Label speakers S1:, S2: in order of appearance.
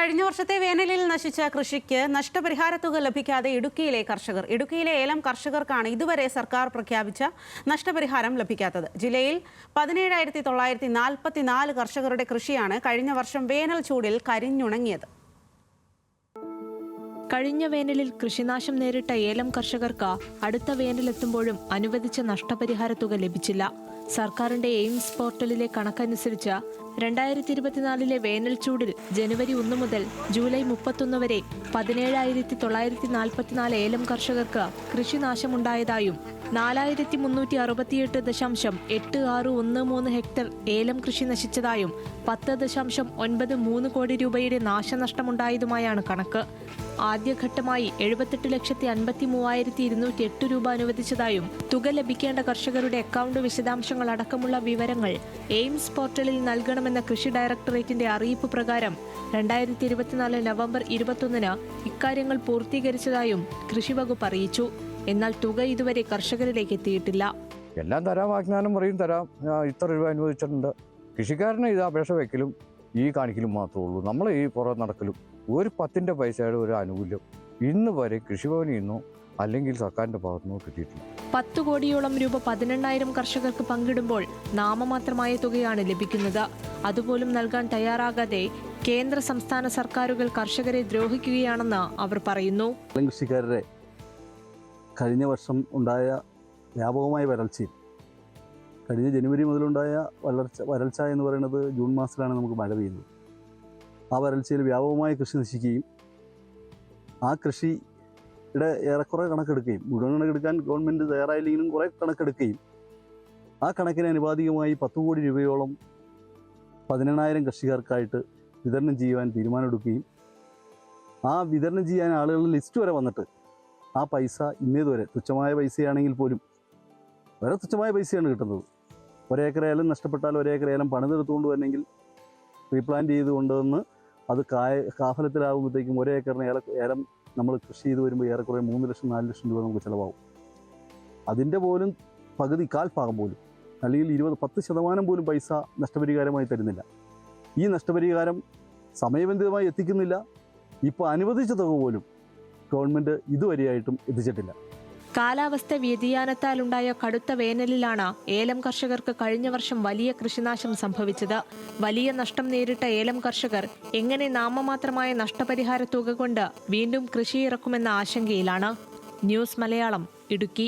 S1: കഴിഞ്ഞ വർഷത്തെ വേനലിൽ നശിച്ച കൃഷിക്ക് നഷ്ടപരിഹാര തുക ലഭിക്കാതെ ഇടുക്കിയിലെ കർഷകർ. ഇടുക്കിയിലെ ഏലം കർഷകർക്കാണ് ഇതുവരെ സർക്കാർ പ്രഖ്യാപിച്ച നഷ്ടപരിഹാരം ലഭിക്കാത്തത്. ജില്ലയിൽ 17,944 കർഷകരുടെ കൃഷിയാണ് കഴിഞ്ഞ വർഷം വേനൽ ചൂടിൽ കരിഞ്ഞുണങ്ങിയത്.
S2: കഴിഞ്ഞ വേനലിൽ കൃഷിനാശം നേരിട്ട ഏലം കർഷകർക്ക് അടുത്ത വേനലെത്തുമ്പോഴും അനുവദിച്ച നഷ്ടപരിഹാര തുക ലഭിച്ചില്ല. സർക്കാരിന്റെ എയിംസ് പോർട്ടലിലെ കണക്കനുസരിച്ച് 2024 വേനൽ ചൂടിൽ ജനുവരി 1 മുതൽ ജൂലൈ 31 വരെ 17,944 ഏലം കർഷകർക്ക് കൃഷിനാശമുണ്ടായതായും 4,368.8613 ഹെക്ടർ ഏലം കൃഷി നശിച്ചതായും 10.93 കോടി രൂപയുടെ നാശനഷ്ടമുണ്ടായതുമായാണ് കണക്ക്. ആദ്യഘട്ടമായി 78,53,208 രൂപ അനുവദിച്ചതായും തുക ലഭിക്കേണ്ട കർഷകരുടെ അക്കൗണ്ട് വിശദാംശങ്ങൾ അടക്കമുള്ള വിവരങ്ങൾ എയിംസ് പോർട്ടലിൽ നൽകണമെന്ന കൃഷി ഡയറക്ടറേറ്റിന്റെ അറിയിപ്പ് പ്രകാരം 2024 നവംബർ 21 ഇക്കാര്യങ്ങൾ പൂർത്തീകരിച്ചതായും കൃഷിവകുപ്പ് അറിയിച്ചു. എന്നാൽ തുക ഇതുവരെ കർഷകരിലേക്ക് എത്തിയിട്ടില്ല.
S3: എല്ലാം തരാം, വാഗ്ദാനം പറയും തരാം, ഇത്ര രൂപ അനുവദിച്ചിട്ടുണ്ട്. കൃഷിക്കാരനെ ഇത് അപേക്ഷ വയ്ക്കലും ഈ കാണിക്കലും മാത്രമേ ഉള്ളൂ. നമ്മൾ ഈ പുറത്ത് നടക്കലും ഒരു 10 പൈസയുടെ ഒരു ആനുകൂല്യം ഇന്ന് വരെ കൃഷിഭവനിൽ നിന്നോ അല്ലെങ്കിൽ സർക്കാരിന്റെ ഭാഗത്തുനിന്നോ കിട്ടിയിട്ടില്ല.
S2: 10 കോടിയോളം രൂപ 18,000 കർഷകർക്ക് പങ്കിടുമ്പോൾ നാമമാത്രമായ തുകയാണ് ലഭിക്കുന്നത്. അതുപോലും നൽകാൻ തയ്യാറാകാതെ കേന്ദ്ര സംസ്ഥാന സർക്കാരുകൾ കർഷകരെ ദ്രോഹിക്കുകയാണെന്ന് അവർ പറയുന്നു.
S4: കൃഷിക്കാരുടെ കഴിഞ്ഞ വർഷം ഉണ്ടായ വ്യാപകമായ വരൾച്ചയും കഴിഞ്ഞ ജനുവരി മുതലുണ്ടായ വരൾച്ച എന്ന് പറയുന്നത് ജൂൺ മാസത്തിലാണ് നമുക്ക് മഴ പെയ്യുന്നത്. ആ വരൾച്ചയിൽ വ്യാപകമായ കൃഷി നശിക്കുകയും ആ കൃഷിയുടെ ഏറെക്കുറെ കണക്കെടുക്കുകയും മുഴുവൻ കണക്കെടുക്കാൻ ഗവൺമെൻറ് തയ്യാറായില്ലെങ്കിലും കുറേ കണക്കെടുക്കുകയും ആ കണക്കിന് അനുപാതികമായി 10 കോടി രൂപയോളം 18,000 കർഷകർക്കായിട്ട് വിതരണം ചെയ്യുവാൻ തീരുമാനമെടുക്കുകയും ആ വിതരണം ചെയ്യാൻ ആളുകളുടെ ലിസ്റ്റ് വരെ വന്നിട്ട് ആ പൈസ ഇന്നേതുവരെ തുച്ഛമായ പൈസയാണെങ്കിൽ പോലും വളരെ തുച്ഛമായ പൈസയാണ് കിട്ടുന്നത്. ഒരേക്കർ ഏലം നഷ്ടപ്പെട്ടാൽ ഒരേക്കർ ഏലം പണിതെടുത്തുകൊണ്ട് വരണമെങ്കിൽ റീപ്ലാന്റ് ചെയ്ത് കൊണ്ടുവന്ന് അത് കാഫലത്തിലാകുമ്പോഴത്തേക്കും ഒരേക്കറിന് ഏലം നമ്മൾ കൃഷി ചെയ്ത് വരുമ്പോൾ ഏറെക്കുറെ 3 ലക്ഷം 4 ലക്ഷം രൂപ നമുക്ക് ചിലവാകും. അതിൻ്റെ പോലും കാൽ ഭാഗം പോലും അല്ലെങ്കിൽ 10% പോലും പൈസ നഷ്ടപരിഹാരമായി തരുന്നില്ല. ഈ നഷ്ടപരിഹാരം സമയബന്ധിതമായി എത്തിക്കുന്നില്ല. ഇപ്പോൾ അനുവദിച്ച തുക പോലും ഗവൺമെൻറ് ഇതുവരെയായിട്ടും എത്തിച്ചിട്ടില്ല.
S2: കാലാവസ്ഥ വ്യതിയാനത്താലുണ്ടായ കടുത്ത വേനലിലാണ് ഏലം കർഷകർക്ക് കഴിഞ്ഞ വർഷം വലിയ കൃഷിനാശം സംഭവിച്ചത്. വലിയ നഷ്ടം നേരിട്ട ഏലം കർഷകർ എങ്ങനെ നാമമാത്രമായ നഷ്ടപരിഹാര തുക കൊണ്ട് വീണ്ടും കൃഷിയിറക്കുമെന്ന ആശങ്കയിലാണ്. ന്യൂസ് മലയാളം, ഇടുക്കി.